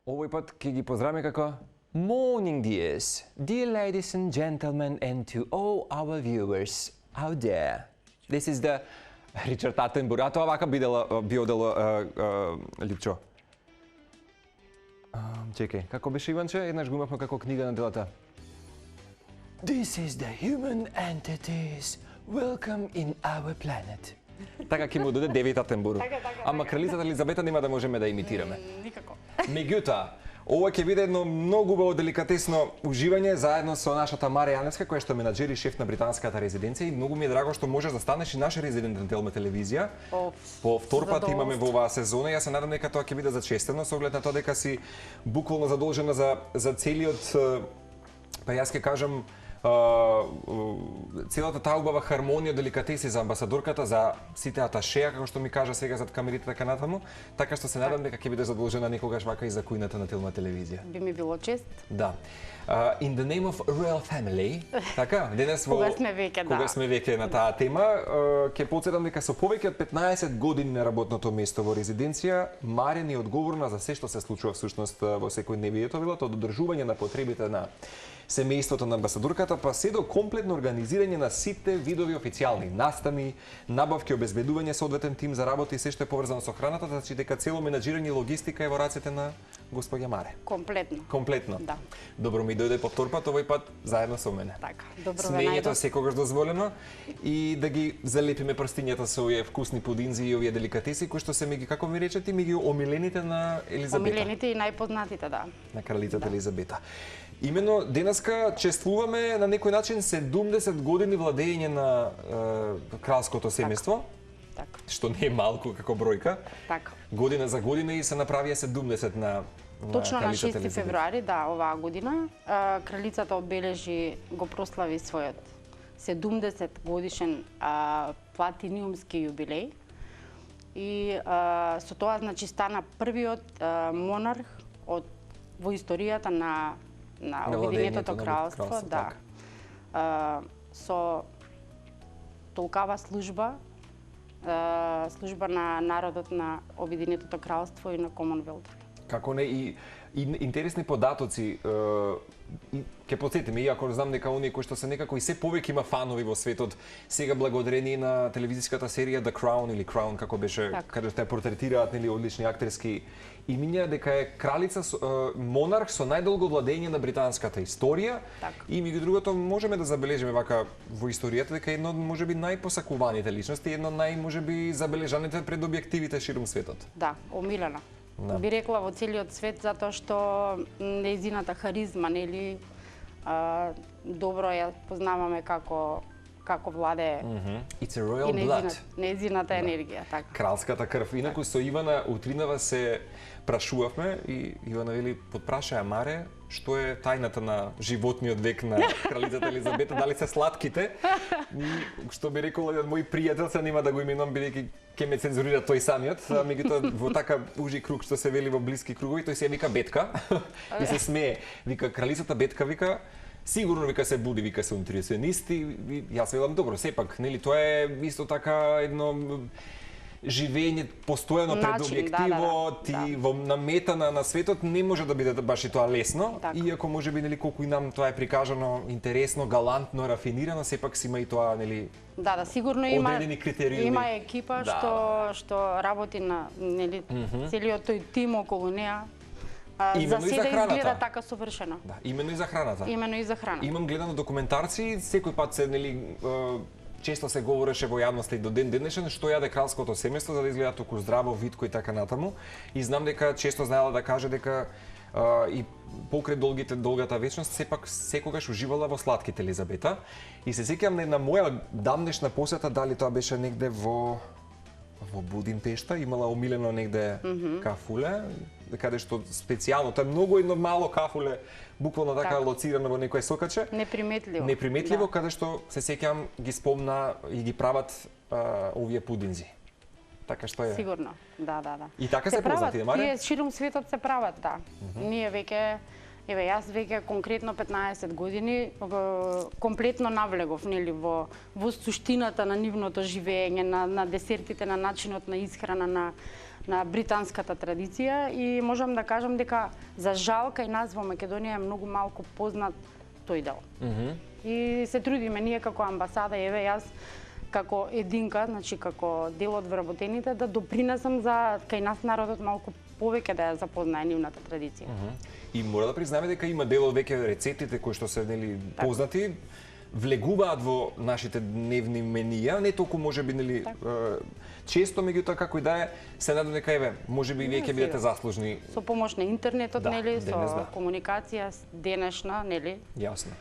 Овој пат ќе ги поздравиме како Morning dears, dear ladies and gentlemen, and to all our viewers out there. This is the Ричард Атенбург. А тоа вака биодело Липчо. Чекај, како беше Иванче? Еднаш го имавме како книга на делата. This is the human entities. Welcome in our planet. Така ќе му доде Девид Атенбург. Ама кралицата Елизабета нема да можеме да имитираме. Никако. Меѓутоа, ова ќе биде едно многу убаво деликатесно уживање заедно со нашата Марија Јаневска, која што менаџер и шеф на британската резиденција, и многу ми е драго што можеш да станеш и наш резидент на Телма телевизија. По втор пат имаме во оваа сезона. Јас се надам дека тоа ќе биде зачестено со оглед на тоа дека си буквално задолжена за целиот, па јас ќе кажам, целата таа убава хармонија, деликатеси за амбасадорката, за сите аташеа, како што ми кажа сега зад камерите така натаму, така што се надам дека ќе биде задолжена некогаш вака и за кујната на Телма телевизија. Би ми било чест. Да. In the name of royal family, така, денес во кога сме веќе на таа тема, ќе потсетам дека со повеќе од 15 години на работното место во резиденција, Марија ни е одговорна за се што се случува всушност во секојдневието, било тоа додржување на потребите на семејството на амбасадорката, па се до комплетно организирање на сите видови официјални настани, набавки, обезбедување соодветен тим за работа и се што е поврзано со храната, значи дека цело менаџирање и логистика е во рацете на господја Маре. Комплетно. Комплетно. Да. Добро ми дојде по втор пат, овој пат заедно со мене. Така, добро ве Смењето најдов. е секогаш дозволено и да ги залепиме прстињата со овие вкусни пудинзи и овие деликатеси кои што се ми ги, како ми речете, ми ги омилените на Елизабета. Омилените и најпознатите, да. На кралицата Елизабета. Именно денеска чествуваме на некој начин 70 години владење на кралското семејство. Така. Што не е малку како бројка. Така. Година за година и се направија 70 на Точно на кралицата 6 Елизабета. февруари, да, оваа година, кралицата обележи, го прослави својот 70 годишен платиниумски јубилеј. И со тоа значи стана првиот монарх во историјата на Обединетото кралство, да. Со толкава служба на народот на Обединетото кралство и на Комонвелт. Како не и интересни податоци, ќе потсетиме, иако знам дека оние кои што се некако и се повеќе има фанови во светот, сега благодарение на телевизиската серија The Crown или Crown како беше, каде што ја портретираат нели одлични актерски имиња, дека е кралица монарх со најдолго владење на британската историја. И меѓу другото можеме да забележиме вака во историјата дека едно од можеби најпосакуваните личности, едно од можеби забележаните пред објективите ширум светот. Да, омилена. Да. Би рекла во целиот свет затоа што нејзината харизма, нели, добро ја познаваме како владее. It's a royal blood. Нејзината енергија, така. Кралската крв. Инаку со Ивана утринава се прашувавме и Ивана вели подпраша ја Маре што е тајната на животниот век на кралицата Елизабета, дали се сладките? И што би рекол еден мој пријател, се нема да го именувам бидејќи ќе ме цензурира тој самиот, меѓутоа во така ужи круг што се вели во блиски кругови, тој се вика Бетка и се смее. Вика кралицата Бетка, вика сигурно вика се буди, вика се нутриционисти, јас велам добро, сепак, нели тоа е исто така едно живење постојано пред објективот и во намета на светот не може да биде баш и тоа лесно, иако можеби нели колку и нам тоа е прикажано интересно, галантно, рафинирано, сепак си има и тоа нели Да, сигурно има критериуми. Има екипа што работи на нели целиот тој тим околу неа. За се да изгледа така совршено. Да, имено и за храната. Имено и за храната. Имам гледано документарци, секој пат се нели често се говореше во јавноста и до ден денешен што јаде кралското семејство за да изгледа току здраво, витко и така натаму. И знам дека често знаела да каже дека и покрај долгата вечност сепак секогаш уживала во сладките Елизабета. И се сеќавам на моја дамнешна посета, дали тоа беше негде во Будимпешта, имала омилено негде кафуле, каде што специјално, тоа е многу едно мало кафуле, буквално така лоцирано во некој сокаче. Неприметливо, каде што се сеќавам ги спомна и ги прават овие пудинзи. Така што е. Сигурно, да. И така се познати, Маре? Тие ширум светот се прават, да. Ние веќе Еве, јас веќе конкретно 15 години комплетно навлегов нели во суштината на нивното живење, на десертите, на начинот на исхрана, на британската традиција и можам да кажам дека за жал кај нас во Македонија е многу малку познат тој дел. И се трудиме ние како амбасада, еве јас како единка, значи како дел од вработените, да допринесам за кај нас народот малку повеќе да ја запознае нивната традиција. И мора да признаме дека има дел од веќе рецептите кои што се нели познати влегуваат во нашите дневни менија, не толку можеби нели често, меѓутоа како и да е, се надам дека еве можеби и вие ќе бидете заслужни. Со помош на интернетот, нели, денес, со комуникација денешна, нели. Јасно.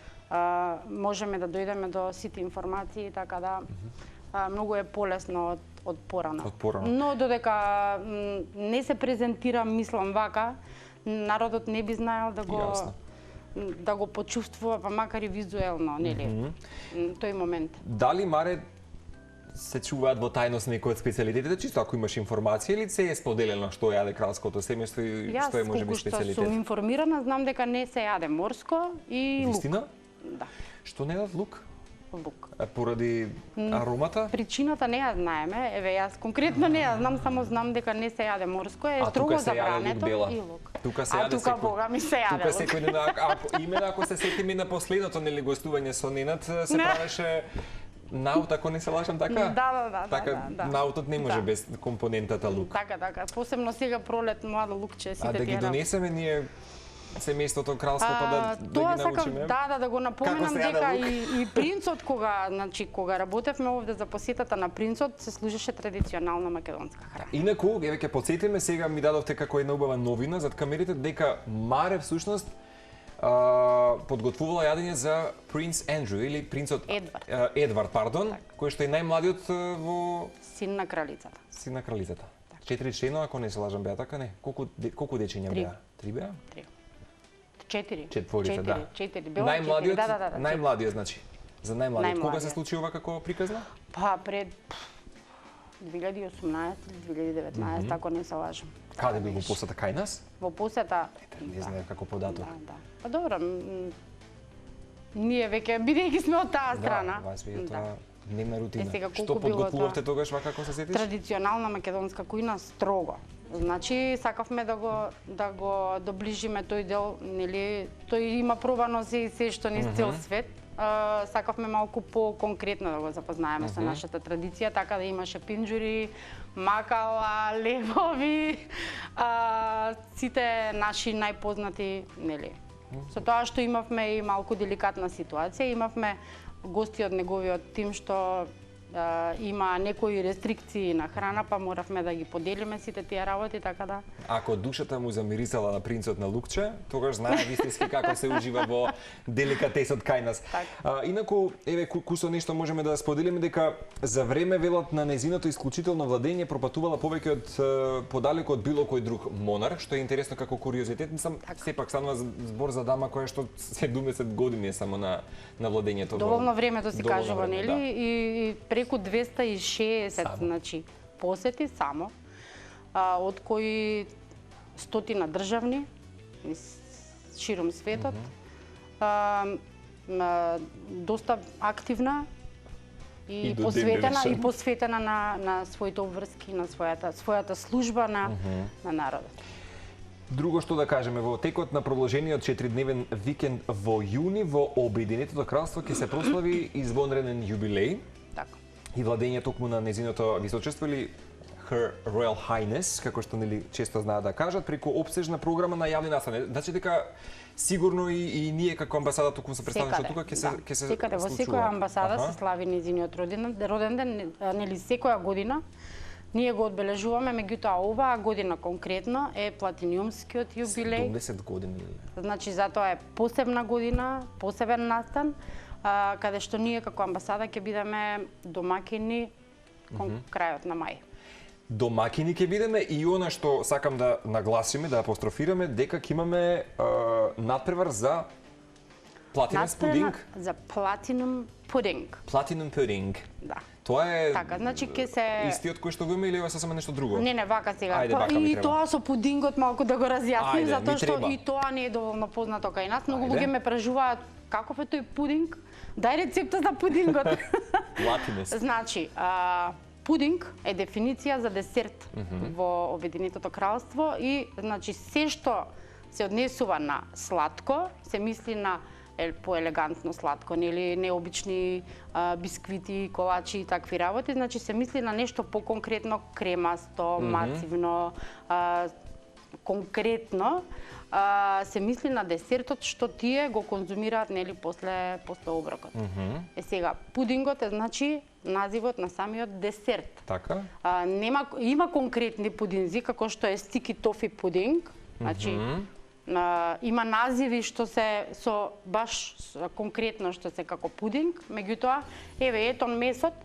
Можеме да дојдеме до сите информации, така да многу е полесно од порано. Но додека не се презентира, мислам вака, народот не би знаел да го почувствува, па макар и визуелно, нели, тој момент. Дали, Маре, се чуваат во тајност некои од специјалитетите, чисто ако имаш информација, или се е споделено што јаде кралското семејство и што е можеби специјалитет? Јас, колку што сум информирана, знам дека не се јаде морско и лук. Вистина? Да. Што не дадат лук? Лук. Поради аромата? Причината не ја знаеме, еве јас конкретно не ја знам, само знам дека не се јаде морско, е строго забрането и лук. Тука се јаде секој. Бога ми се јаде. Тука секој ден, именно ако се сетиме на последното нели гостување со Ненад, се правеше наут, ако не се лажам, така? Да. Така, наутот не може без компонентата лук. Така. Посебно сега пролет, младо лукче, сите тие. А да ги донесеме ние семејството кралство па да ги научиме. Да го напоменам дека и принцот кога работевме овде за посетата на принцот се служеше традиционална македонска храна. Инаку, еве ќе потсетиме, сега ми дадовте како една убава новина зад камерите дека Маре всушност подготвувала јадење за принц Ендрю или принцот Едвард, кој што е најмладиот во син на кралицата. Син на кралицата. 4 членови, ако не се лажам, беа така, не? Колку дечиња беа? 3 беа? 3. 4. Четворица, да. 4. Најмладиот, значи. За најмладиот. Кога се случи ова како приказна? Па пред 2018 или 2019, ако не се лажам. Каде бил во посета кај нас? Во посета. Не знае како податок. Да. Па добро, ние веќе бидејќи сме од таа страна. Да, вас вие тоа дневна рутина. Што подготвувавте тогаш, вака како се сетиш? Традиционална македонска кујна строго. Значи, сакавме да го доближиме тој дел, нели, тој има пробано се што низ цел свет. Сакавме малку по-конкретно да го запознаеме со нашата традиција, така да имаше пинџури, макала, левови, сите наши најпознати, нели. Со тоа што имавме и малку деликатна ситуација, имавме гости од неговиот тим што има некои рестрикции на храна, па моравме да ги поделиме сите тие работи, така да. Ако душата му замирисала на принцот на лукче, тогаш знае вистински како се ужива во деликатесот кај нас. Инаку, еве кусо нешто можеме да споделиме дека за време велат на незиното исклучително владење пропатувала повеќе од подалеку од било кој друг монарх, што е интересно како куриозитет. Мислам, сепак станува збор за дама која што 70 години е само на владењето. Доволно времето си кажува, нели? И преку 260, значи, посети само, од кои стотина државни, широм светот, доста активна и посветена на своите обврски, на својата служба на народот. Друго што да кажеме, во текот на продолжениот 4-дневен викенд во јуни во Обединетото кралство ќе се прослави извонреден јубилеј. Така. И владење токму на незиното височество или Her Royal Highness, како што нели често знаат да кажат, преку опсежна програма на јавни настани. Значи дека сигурно и ние како амбасада токму се представуваме тука ќе се секаде во секоја амбасада се слави незиниот роден ден, нели секоја година. Ние го одбележуваме, меѓутоа оваа година конкретно е платиниумскиот јубилеј. 70 години. Значи затоа е посебна година, посебен настан, каде што ние како амбасада ќе бидеме домакини кон крајот на мај. Домакини ќе бидеме и она што сакам да нагласиме, да апострофираме, дека ќе имаме надпревар за платинум пудинг. За платинум пудинг. Платинум пудинг. Да. Тоа е така, значи ќе се истиот кој што го има или е сосема нешто друго? Не, вака сега. И тоа со пудингот малку да го разјасним, затоа што и тоа не е доволно познато кај нас. Многу луѓе ме прашуваат каков е тој пудинг? Дај рецепта за пудингот. Латинес. Значи, пудинг е дефиниција за десерт во Обединетото кралство и значи се што се однесува на сладко, се мисли на поелегантно сладко, нели необични бисквити, колачи и такви работи, значи се мисли на нешто поконкретно, кремасто, мацивно, конкретно. Се мисли на десертот што тие го конзумираат нели после оброкот. Сега пудингот е значи називот на самиот десерт. Така? Има конкретни пудинзи како што е стики тофи пудинг, значи има називи што се со баш конкретно што се како пудинг, меѓутоа еве етон месот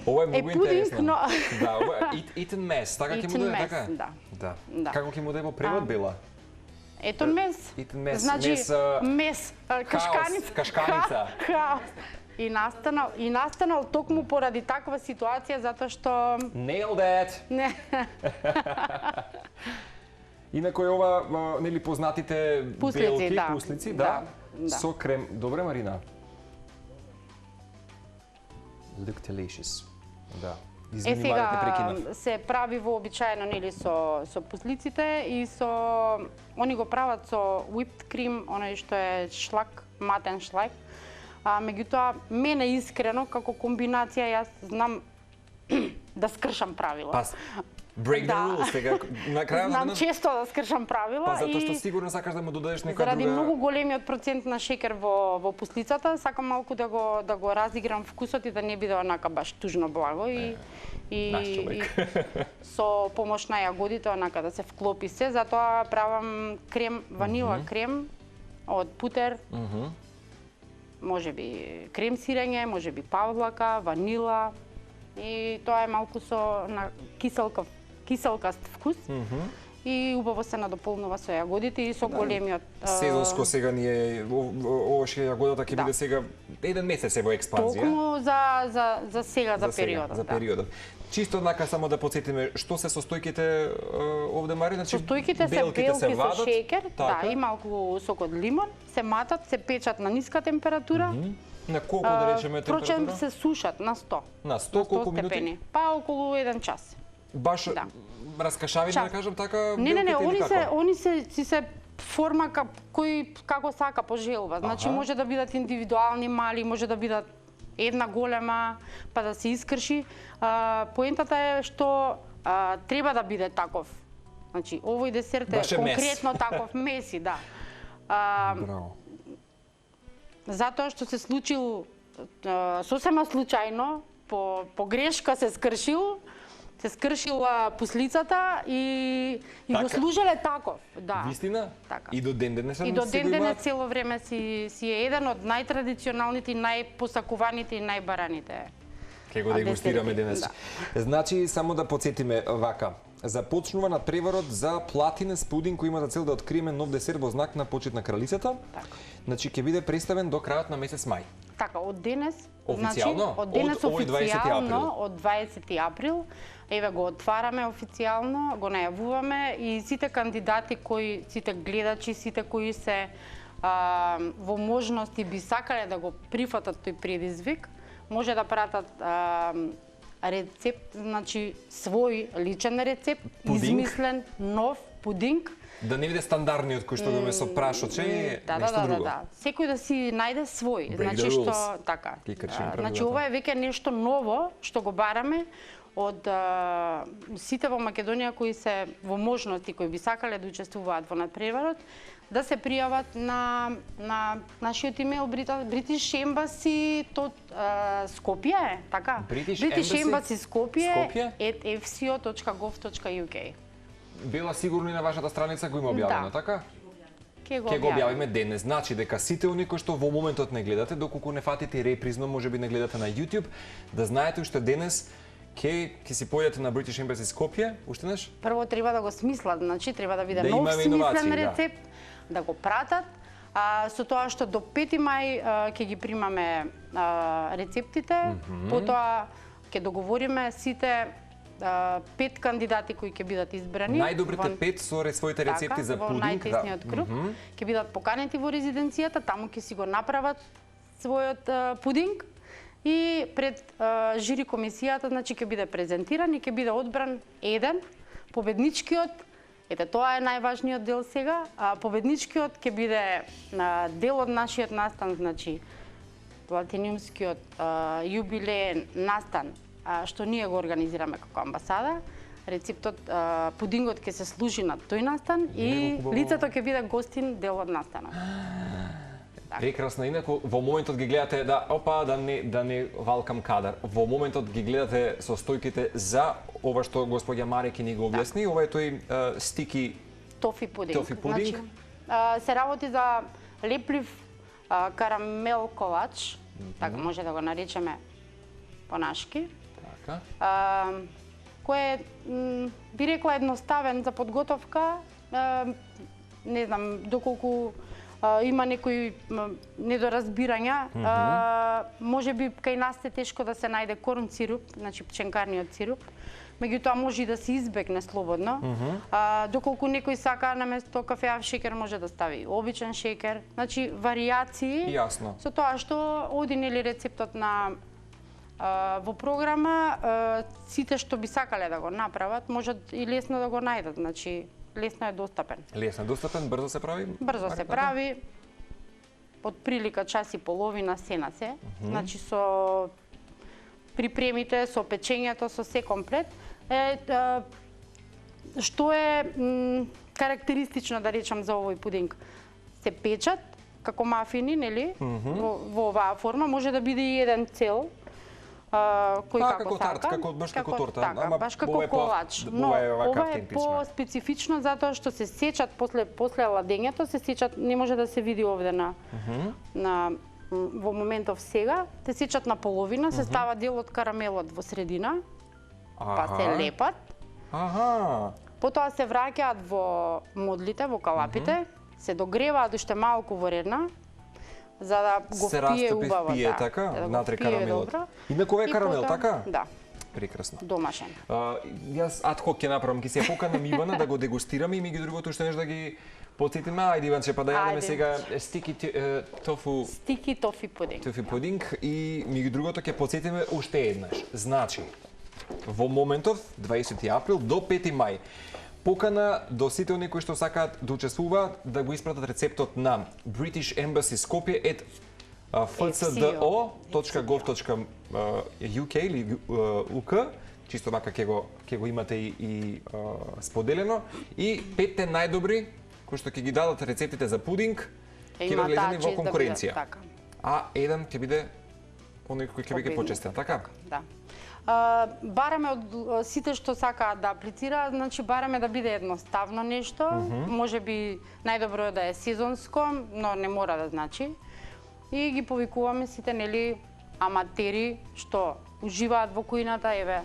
Ова е многу пудинг, интересно. Да, ова е eaten mess, така ќе му даде така? Да. Како ќе му даде во превод била? Етон мес. Eaten mess. Значи мес, кашканица. Хаос. И настанал токму поради таква ситуација затоа што Nailed it. не. Инаку е ова нели познатите белки, пуслици, да. Со крем. Добре, Марина. Look delicious. Да. Извини, Марија, те прекинав. Се прави вообичаено нели со пуслиците и со они го прават со whipped cream, оној што е шлак, матен шлак. Меѓутоа мене искрено како комбинација јас знам да скршам правила. Break the rules, сега на крајот знам често да скршам правила затоа што сигурно сакаш да му додадеш нека заради друга. многу големиот процент на шекер во пуслицата, сакам малку да го разиграм вкусот и да не биде онака баш тужно благо и со помош на јагодите онака да се вклопи се, затоа правам крем, ванила крем од путер. Можеби крем сирење, можеби павлака, ванила и тоа е малку со на киселкаст вкус и убаво се надополнува со јагодите и со големиот сезонско сега ни е овошје јагодата ќе биде сега еден месец е во експанзија. Токму за сега за периодот. За периодот. Чисто однака само да потсетиме што се состојките овде, Мари, значи состојките се белки со шекер, да, и малку сок од лимон, се матат, се печат на ниска температура. На колку да речеме температура? Впрочем се сушат на 100. На 100 колку минути? Па околу 1 час. Баш раскашавени, да кажам така, не, они се форма кој како сака пожелува. Значи може да бидат индивидуални мали, може да бидат една голема, па да се искрши. Поентата е што треба да биде таков. Значи овој десерт е конкретно таков меси, да. Браво. Затоа што се случил сосема случајно, по грешка се скршила пуслицата и го служеле таков. Да. Вистина? Така. И до ден денес и до ден денес цело време си е еден од најтрадиционалните, најпосакуваните и најбараните. Ке го дегустираме денес. Да. Значи, само да подсетиме вака. Започнува надпреварот за платинес пудинг кој има за цел да откриеме нов десерт во знак на почит на кралицата. Така. Значи ќе биде представен до крајот на месец мај. Така, од денес, официјално? Значи, од денес официјално, од 20 април, еве го отвараме официјално, го најавуваме и сите кандидати сите гледачи, сите кои се во можности би сакале да го прифатат тој предизвик, може да пратат рецепт, значи свој личен рецепт, измислен нов пудинг. Да не биде стандардниот кој што го ме со прашоче и нешто друго. Да. Секој да си најде свој, значи што така. Значи ова е веќе нешто ново што го бараме од сите во Македонија кои се во можности, кои би сакале да учествуваат во надпреварот, да се пријават на нашиот имейл British Embassy Скопје, така? British Embassy Скопје @fco.gov.uk. Била сигурно и на вашата страница го има објавено, така? Ќе го објавиме денес. Значи дека сите оние кои што во моментот не гледате, доколку не фатите репризно, можеби не гледате на YouTube, да знаете уште денес ќе си појдете на British Embassy Скопје, уште неш? Прво треба да го смислат, значи треба да биде нов смислен рецепт, да го пратат. Со тоа што до 5 мај ќе ги примаме рецептите, потоа ќе договориме сите 5 кандидати кои ќе бидат избрани. Најдобрите 5 со своите рецепти за пудинг. Во најтесниот круг ќе бидат поканети во резиденцијата, таму ќе си го направат својот пудинг и пред жири комисијата, значи ќе биде презентиран и ќе биде одбран еден победничкиот. Ете, тоа е најважниот дел сега. Победничкиот ќе биде дел од нашиот настан, значи платинумскиот јубилеен настан, што ние го организираме како амбасада. Рецептот, пудингот ќе се служи на тој настан и лицето ќе биде гостин дел од настанот. Прекрасно, инаку во моментот ги гледате да не валкам кадар. Во моментот ги гледате состојките за ова што господја Маре ќе ни го објасни, ова е тој стики тофи пудинг. Значи, се работи за леплив карамел колач, така може да го наречеме понашки. Така. Кој е, би рекла, едноставен за подготовка, не знам доколку има некои недоразбирања, може би кај нас е тешко да се најде корн сируп, значи пченкарниот сируп, меѓутоа може и да се избегне слободно. Доколку некој сака наместо кафеав шекер може да стави обичен шекер, значи варијации. Јасно. Со тоа што оди нели рецептот на во програма, сите што би сакале да го направат, можат и лесно да го најдат, значи лесно е достапен. Лесно е достапен, брзо се прави? Брзо се прави, од прилика час и половина сена се, значи со припремите, со печењето, со се комплет. Што е карактеристично, да речам, за овој пудинг? Се печат како мафини, нели? Во оваа форма, може да биде и еден цел, кој како сака. Баш како торта, така, баш како колач. Но ова е по-специфично затоа што се сечат после ладењето, се сечат, не може да се види овде во моментов сега, се сечат на половина, се става дел од карамелот во средина, па се лепат. Потоа се враќаат во модлите, во калапите, се догреваат уште малку во редна, за да го пие убаво. Пие така, натре карамелот. Инаку ова е карамел, така? Да. Прекрасно. Домашен. Јас адхок ќе направам, ќе се поканам Ивана да го дегустираме и меѓу другото уште нешто да ги потсетиме. Ајде Иванче, па да јадеме сега стики тофу. Стики тофи пудинг. Тофи пудинг и меѓу другото ќе потсетиме уште еднаш. Значи, во моментов 20 април до 5 мај покана до сите оние кои што сакаат да учествуваат да го испратат рецептот на British Embassy Skopje fco.gov.uk или UK, чисто вака ќе го имате и споделено, и 5 најдобри кои што ќе ги дадат рецептите за пудинг ќе бидат влезени во конкуренција. А еден ќе биде оној кој ќе биде почестен, така? Да. Бараме од сите што сакаат да аплицираат, значи бараме да биде едноставно нешто, можеби најдобро е да е сезонско, но не мора да значи. И ги повикуваме сите, нели, аматери што уживаат во кујната, еве,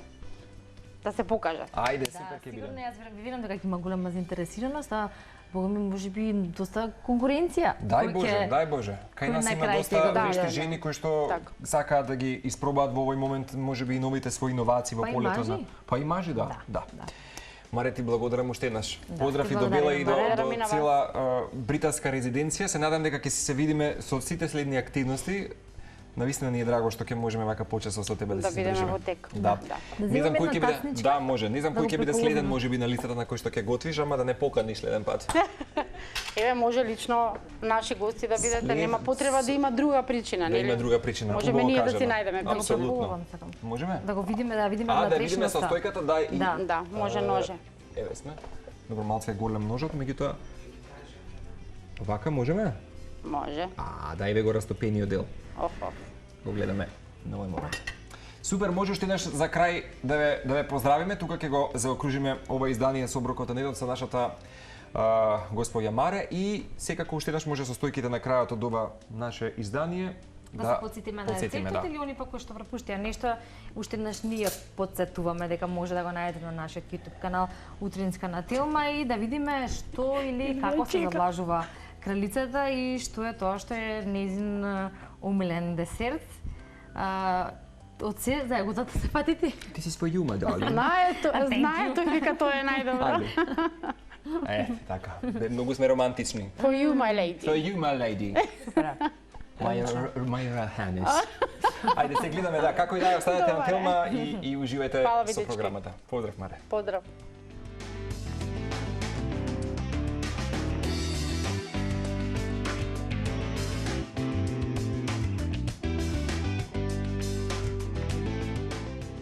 да се покажат. Ајде, супер ќе биде. Сигурно јас видам дека има голема заинтересираност, а можеби доста конкуренција. Дај Боже. Кај нас има доста вешти жени кои што сакаат да ги испробаат во овој момент можеби и новите своји иновации во полето на. Па и мажи, да. Маре, ти благодарам уште еднаш. Поздрав и до Бела и до цела британска резиденција. Се надам дека ќе се видиме со сите следни активности. Навистина ни е драго што ќе можеме вака почесо со тебе да се бидеме во тек. Да. Не знам кој ќе биде. Да, може. Не знам кој ќе биде следен, можеби на листата на кој што ќе готвиш, ама да не поканиш следен пат. Еве, може лично наши гости да бидете, нема потреба да има друга причина, нели? Да има друга причина. Можеме ние да си најдеме причина. Апсолутно. Можеме? Да го видиме, да видиме внатрешноста. Да видиме состојката, да и да, може. Еве сме. Добро, малце е голем ножот, меѓутоа вака можеме? Може. Да, еве го растопениот дел. Го гледаме на овој момент. Супер, може уште еднаш за крај да ве поздравиме. Тука ќе го заокружиме ова издание со оброкот на недот со нашата господја Маре и секако уште еднаш може состојките на крајот од ова наше издание да се потсетиме на рецептот или они пак кои што пропуштија нешто, уште еднаш ние потсетуваме дека може да го најдете на нашиот YouTube канал Утринска на Телма и да видиме што или како се задлажува кралицата и што е тоа што е нејзин умилен десерт. Од се, за го зато се патите. Ти си свој јума, дали? Знаето дека тоа е најдобро. Така. Многу сме романтични. For you, my lady. For you, my lady. My Highness. Ајде се гледаме, да, како и да, останете на Телма и уживајте Фала, со видички. програмата. Поздрав, Маре. Поздрав.